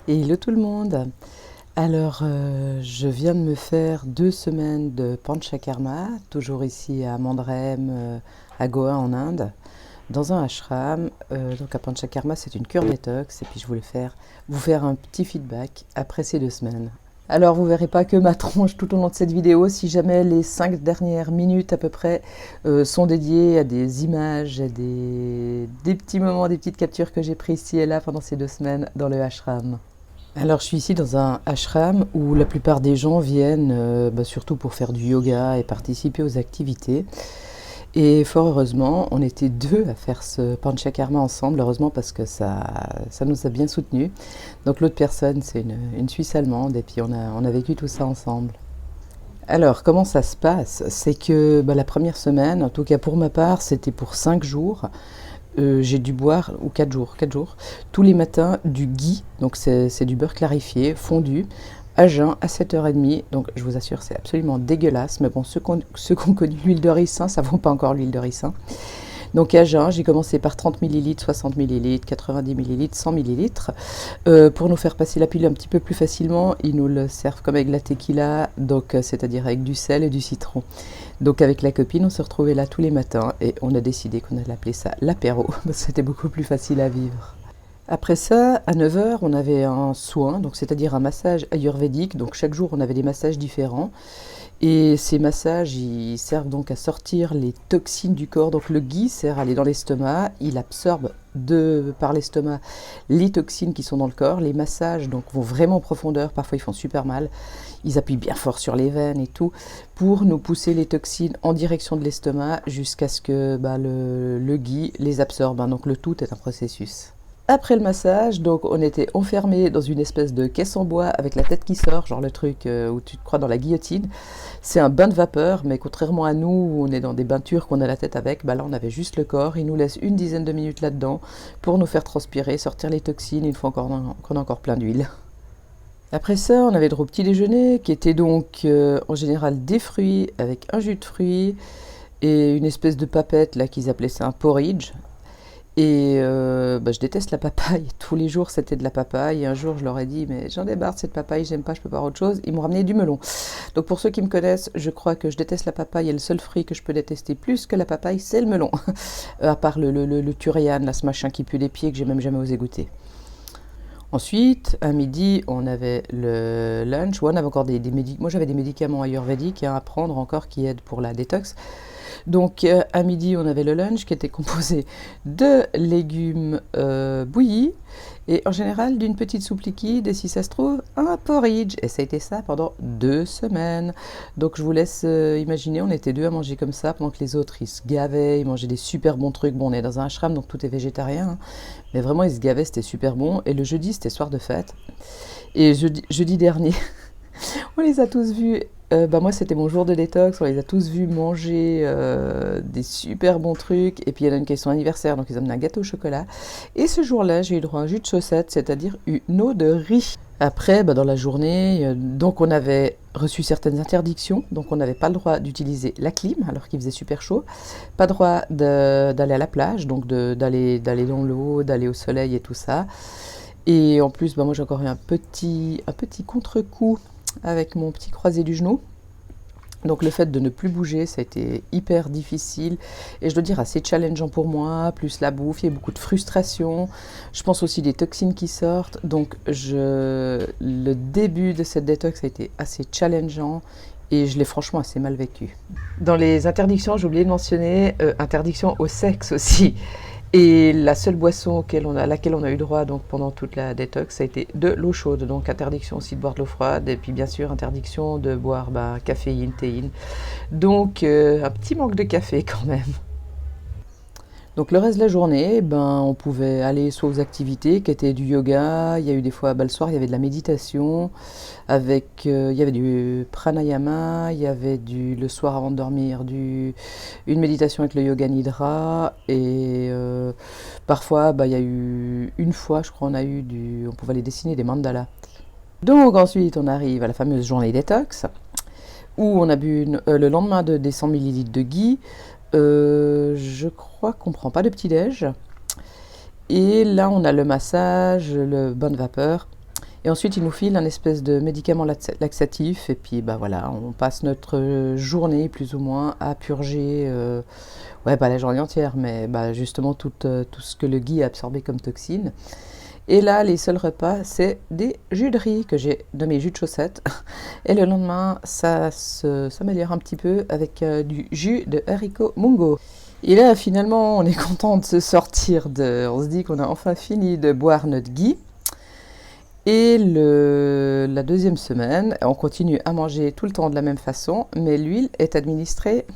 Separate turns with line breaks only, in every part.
Et hello tout le monde. Alors, je viens de me faire 2 semaines de Panchakarma, toujours ici à Mandrem, à Goa en Inde, dans un ashram. Donc à Panchakarma, c'est une cure détox, et puis je voulais vous faire un petit feedback après ces 2 semaines. Alors vous verrez pas que ma tronche tout au long de cette vidéo, si jamais les 5 dernières minutes à peu près sont dédiées à des images, à des petits moments, des petites captures que j'ai prises ici et là pendant ces 2 semaines dans le ashram. Alors, je suis ici dans un ashram où la plupart des gens viennent surtout pour faire du yoga et participer aux activités. Et fort heureusement, on était deux à faire ce panchakarma ensemble, heureusement parce que ça nous a bien soutenus. Donc l'autre personne, c'est une Suisse allemande et puis on a vécu tout ça ensemble. Alors, comment ça se passe? C'est que la première semaine, en tout cas pour ma part, c'était pour 5 jours. J'ai dû boire, ou 4 jours, tous les matins du ghee, donc c'est du beurre clarifié, fondu, à jeun, à 7h30. Donc je vous assure, c'est absolument dégueulasse, mais bon, ceux qui ont connu l'huile de ricin, ça ne vaut pas encore l'huile de ricin. Donc à jeun, j'ai commencé par 30 millilitres, 60 millilitres, 90 millilitres, 100 millilitres. Pour nous faire passer la pilule un petit peu plus facilement, ils nous le servent comme avec la tequila, donc c'est-à-dire avec du sel et du citron. Donc avec la copine, on se retrouvait là tous les matins et on a décidé qu'on allait appeler ça l'apéro, parce que c'était beaucoup plus facile à vivre. Après ça, à 9h, on avait un soin, donc c'est-à-dire un massage ayurvédique. Donc chaque jour, on avait des massages différents. Et ces massages, ils servent donc à sortir les toxines du corps. Donc le ghee sert à aller dans l'estomac, il absorbe par l'estomac les toxines qui sont dans le corps. Les massages donc vont vraiment en profondeur, parfois ils font super mal. Ils appuient bien fort sur les veines et tout pour nous pousser les toxines en direction de l'estomac jusqu'à ce que le ghee les absorbe. Donc le tout est un processus. Après le massage, donc on était enfermés dans une espèce de caisse en bois avec la tête qui sort, genre le truc où tu te crois dans la guillotine. C'est un bain de vapeur, mais contrairement à nous, où on est dans des bains qu'on a la tête avec, là on avait juste le corps. Ils nous laissent une dizaine de minutes là-dedans pour nous faire transpirer, sortir les toxines une fois qu'on a encore plein d'huile. Après ça, on avait droit au petit déjeuner qui était donc en général des fruits avec un jus de fruits et une espèce de papette là qu'ils appelaient ça un porridge. Et je déteste la papaye. Tous les jours, c'était de la papaye. Et un jour, je leur ai dit, mais j'en ai marre de cette papaye, j'aime pas, je peux pas avoir autre chose. Ils m'ont ramené du melon. Donc pour ceux qui me connaissent, je crois que je déteste la papaye. Et le seul fruit que je peux détester plus que la papaye, c'est le melon. À part le Turian, là, ce machin qui pue les pieds que j'ai même jamais osé goûter. Ensuite, à midi, on avait le lunch. Ouais, on avait encore des médicaments. Moi, j'avais des médicaments ayurvédiques à prendre encore qui aident pour la détox. Donc à midi, on avait le lunch qui était composé de légumes bouillis et en général d'une petite soupe liquide et si ça se trouve, un porridge. Et ça a été ça pendant 2 semaines. Donc je vous laisse imaginer, on était deux à manger comme ça pendant que les autres, ils se gavaient, ils mangeaient des super bons trucs. Bon, on est dans un ashram, donc tout est végétarien, hein, mais vraiment, ils se gavaient, c'était super bon. Et le jeudi, c'était soir de fête. Et jeudi dernier, on les a tous vus. Moi, c'était mon jour de détox. On les a tous vus manger des super bons trucs. Et puis, il y en a une qui a son anniversaire, donc ils ont amené un gâteau au chocolat. Et ce jour-là, j'ai eu droit à un jus de chaussette, c'est-à-dire une eau de riz. Après, dans la journée, donc on avait reçu certaines interdictions. Donc, on n'avait pas le droit d'utiliser la clim, alors qu'il faisait super chaud. Pas le droit d'aller à la plage, donc d'aller dans l'eau, d'aller au soleil et tout ça. Et en plus, moi, j'ai encore eu un petit contre-coup avec mon petit croisé du genou. Donc le fait de ne plus bouger, ça a été hyper difficile et je dois dire assez challengeant pour moi, plus la bouffe, il y a beaucoup de frustration. Je pense aussi des toxines qui sortent. Donc le début de cette détox a été assez challengeant et je l'ai franchement assez mal vécu. Dans les interdictions, j'ai oublié de mentionner interdiction au sexe aussi. Et la seule boisson à laquelle on a eu droit donc, pendant toute la détox, ça a été de l'eau chaude. Donc interdiction aussi de boire de l'eau froide. Et puis bien sûr, interdiction de boire caféine, théine. Donc un petit manque de café quand même. Donc le reste de la journée, on pouvait aller soit aux activités qui étaient du yoga, il y a eu des fois, le soir il y avait de la méditation, il y avait du pranayama, il y avait le soir avant de dormir, une méditation avec le yoga nidra, et parfois il y a eu une fois, je crois, on pouvait aller dessiner des mandalas. Donc ensuite on arrive à la fameuse journée détox, où on a bu le lendemain des 100 millilitres de ghee. Je crois qu'on prend pas de petit-déj. Et là, on a le massage, le bain de vapeur. Et ensuite, il nous file un espèce de médicament laxatif. Et puis, bah voilà, on passe notre journée, plus ou moins, à purger, ouais, pas la journée entière, mais bah, justement tout ce que le gui a absorbé comme toxine. Et là, les seuls repas, c'est des jus de riz que j'ai de mes jus de chaussettes. Et le lendemain, ça s'améliore un petit peu avec du jus de haricot mungo. Et là, finalement, on est content de se sortir on se dit qu'on a enfin fini de boire notre gui. Et la deuxième semaine, on continue à manger tout le temps de la même façon, mais l'huile est administrée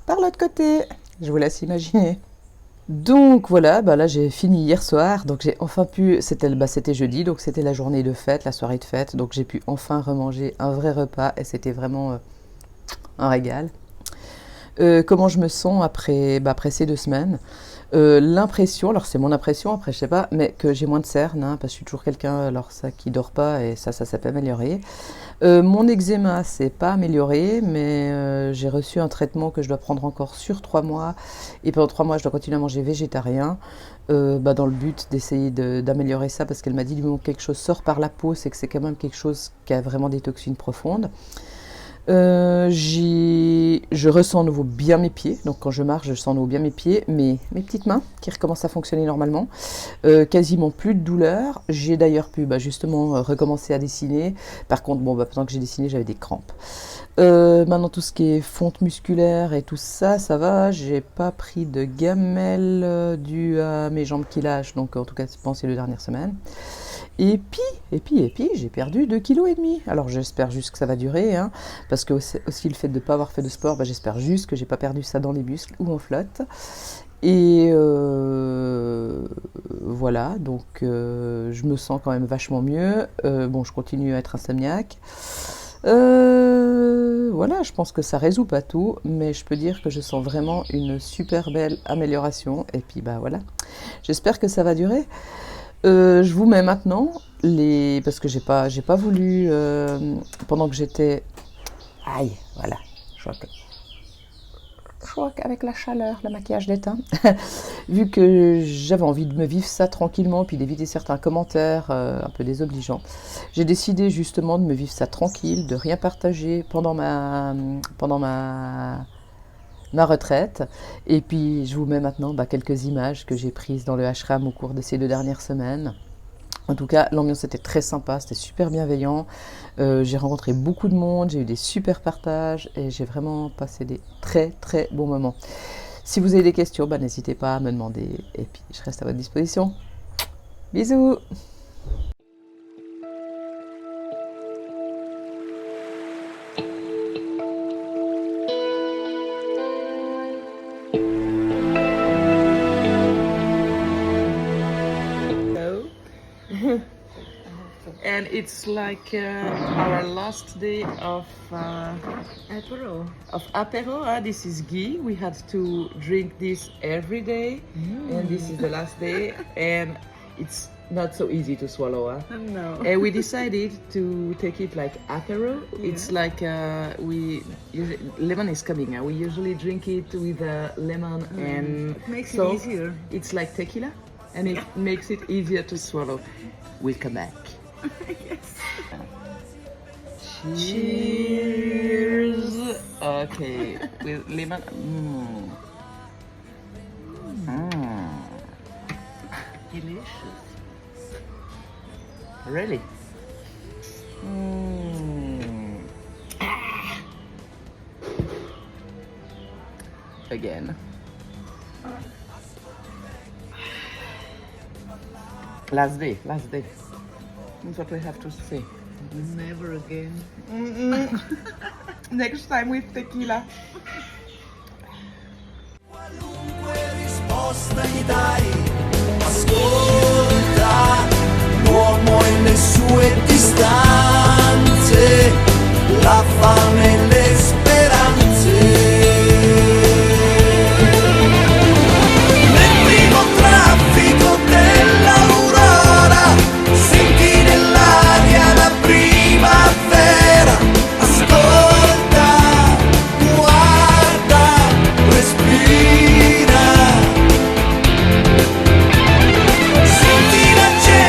par l'autre côté. Je vous laisse imaginer. Donc voilà, bah là j'ai fini hier soir, donc j'ai enfin pu, c'était jeudi, donc c'était la journée de fête, la soirée de fête, donc j'ai pu enfin remanger un vrai repas et c'était vraiment un régal. Comment je me sens après ces 2 semaines? L'impression, alors c'est mon impression, après je sais pas, mais que j'ai moins de cernes, hein, parce que je suis toujours quelqu'un alors ça qui dort pas et ça s'est pas amélioré. Mon eczéma s'est pas amélioré, mais j'ai reçu un traitement que je dois prendre encore sur 3 mois et pendant 3 mois je dois continuer à manger végétarien, dans le but d'essayer d'améliorer ça parce qu'elle m'a dit du moment que quelque chose sort par la peau, c'est que c'est quand même quelque chose qui a vraiment des toxines profondes. Je ressens à nouveau bien mes pieds, donc quand je marche, je sens à nouveau bien mes pieds, mes petites mains qui recommencent à fonctionner normalement, quasiment plus de douleur. J'ai d'ailleurs pu justement recommencer à dessiner. Par contre, pendant que j'ai dessiné, j'avais des crampes. Maintenant, tout ce qui est fonte musculaire et tout ça, ça va. J'ai pas pris de gamelle due à mes jambes qui lâchent, donc en tout cas, je pense que c'est les dernières semaines. Et puis, j'ai perdu 2,5 kg. Alors j'espère juste que ça va durer, hein, parce que aussi le fait de ne pas avoir fait de sport, j'espère juste que j'ai pas perdu ça dans les muscles ou en flotte. Et voilà, donc je me sens quand même vachement mieux. Je continue à être insomniaque. Voilà, je pense que ça résout pas tout, mais je peux dire que je sens vraiment une super belle amélioration. Et puis voilà, j'espère que ça va durer. Je vous mets maintenant parce que j'ai pas voulu pendant que j'étais. Aïe, voilà. Je crois qu'avec la chaleur, le maquillage déteint. Vu que j'avais envie de me vivre ça tranquillement, puis d'éviter certains commentaires un peu désobligeants, j'ai décidé justement de me vivre ça tranquille, de rien partager pendant ma retraite. Et puis je vous mets maintenant quelques images que j'ai prises dans le ashram au cours de ces 2 dernières semaines. En tout cas, l'ambiance était très sympa, c'était super bienveillant. J'ai rencontré beaucoup de monde, j'ai eu des super partages et j'ai vraiment passé des très très bons moments. Si vous avez des questions, n'hésitez pas à me demander et puis je reste à votre disposition. Bisous! And it's like our last day of apéro. This is ghee. We had to drink this every day, and this is the last day. And it's not so easy to swallow.
No.
And we decided to take it like apéro.
Yeah.
It's like lemon is coming. We usually drink it with lemon and
It makes
salt.
it easier.
It's like tequila, and it makes it easier to swallow. We'll come back.
Yes.
Cheers. Okay, with lemon.
Delicious.
Really? Again. Last day. That's what we have to say.
Never again.
Next time with tequila.
Qualunque risposta gli dai, ascolta l'uomo e le sue distanze, la fame e le speranze. Nel primo traffico dell'aurora, senti nell'aria la primavera, ascolta, guarda, respira. Senti la gente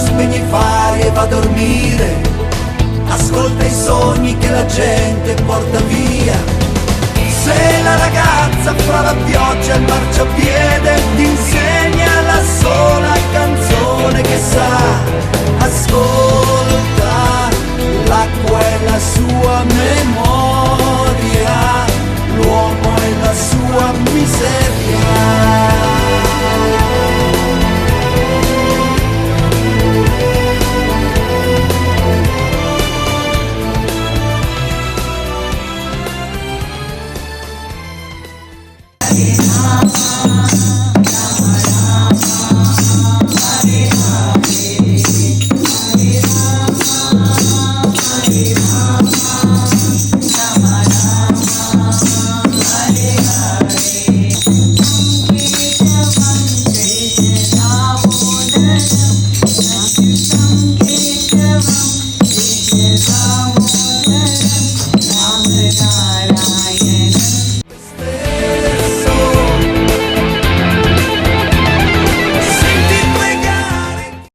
spegni i fari e va a dormire, ascolta i sogni che la gente porta via. Sei la ragazza fra la pioggia e il marciapiede, ti insegna la sola canzone che sa.